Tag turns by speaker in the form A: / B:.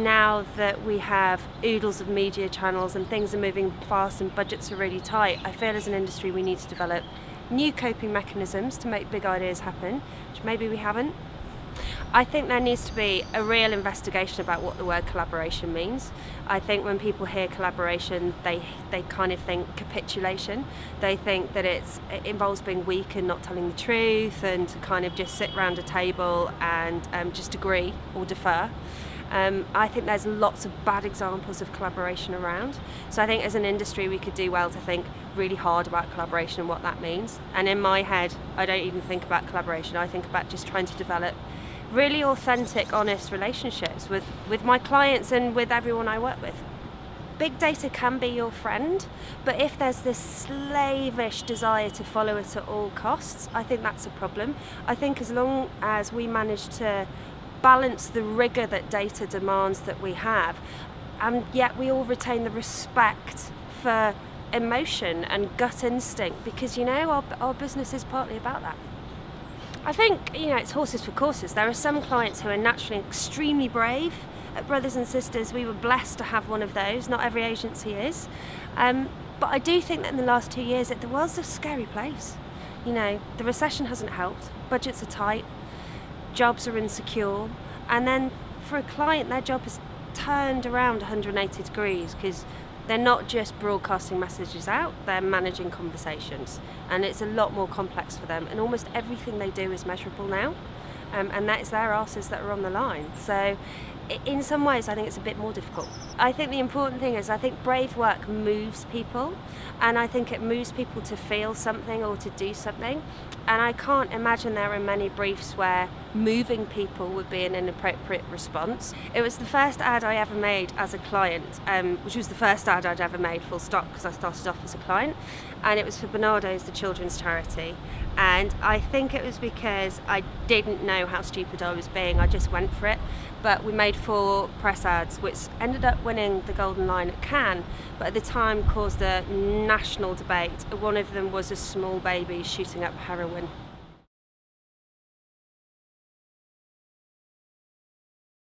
A: now that we have oodles of media channels and things are moving fast and budgets are really tight, I feel as an industry we need to develop new coping mechanisms to make big ideas happen, which maybe we haven't. I think there needs to be a real investigation about what the word collaboration means. I think when people hear collaboration, they kind of think capitulation. They think that it involves being weak and not telling the truth and to kind of just sit around a table and just agree or defer. I think there's lots of bad examples of collaboration around. So I think as an industry we could do well to think really hard about collaboration and what that means. And in my head, I don't even think about collaboration. I think about just trying to develop really authentic, honest relationships with my clients and with everyone I work with. Big data can be your friend, but if there's this slavish desire to follow it at all costs, I think that's a problem. I think as long as we manage to balance the rigor that data demands that we have, and yet we all retain the respect for emotion and gut instinct, because our business is partly about that. I think it's horses for courses. There are some clients who are naturally extremely brave. At Brothers and Sisters, we were blessed to have one of those. Not every agency is, but I do think that in the last 2 years the world's a scary place. The recession hasn't helped. Budgets are tight. Jobs are insecure, and then for a client their job is turned around 180 degrees because they're not just broadcasting messages out, they're managing conversations, and it's a lot more complex for them, and almost everything they do is measurable now, and that is their asses that are on the line. So in some ways I think it's a bit more difficult. I think the important thing is I think brave work moves people, and I think it moves people to feel something or to do something, and I can't imagine there are many briefs where moving people would be an inappropriate response. It was the first ad I ever made as a client, which was the first ad I'd ever made full stop because I started off as a client, and it was for Bernardo's, the children's charity. And I think it was because I didn't know how stupid I was being, I just went for it. But we made 4 press ads which ended up winning the Golden Lion at Cannes, but at the time caused a national debate. One of them was a small baby shooting up heroin.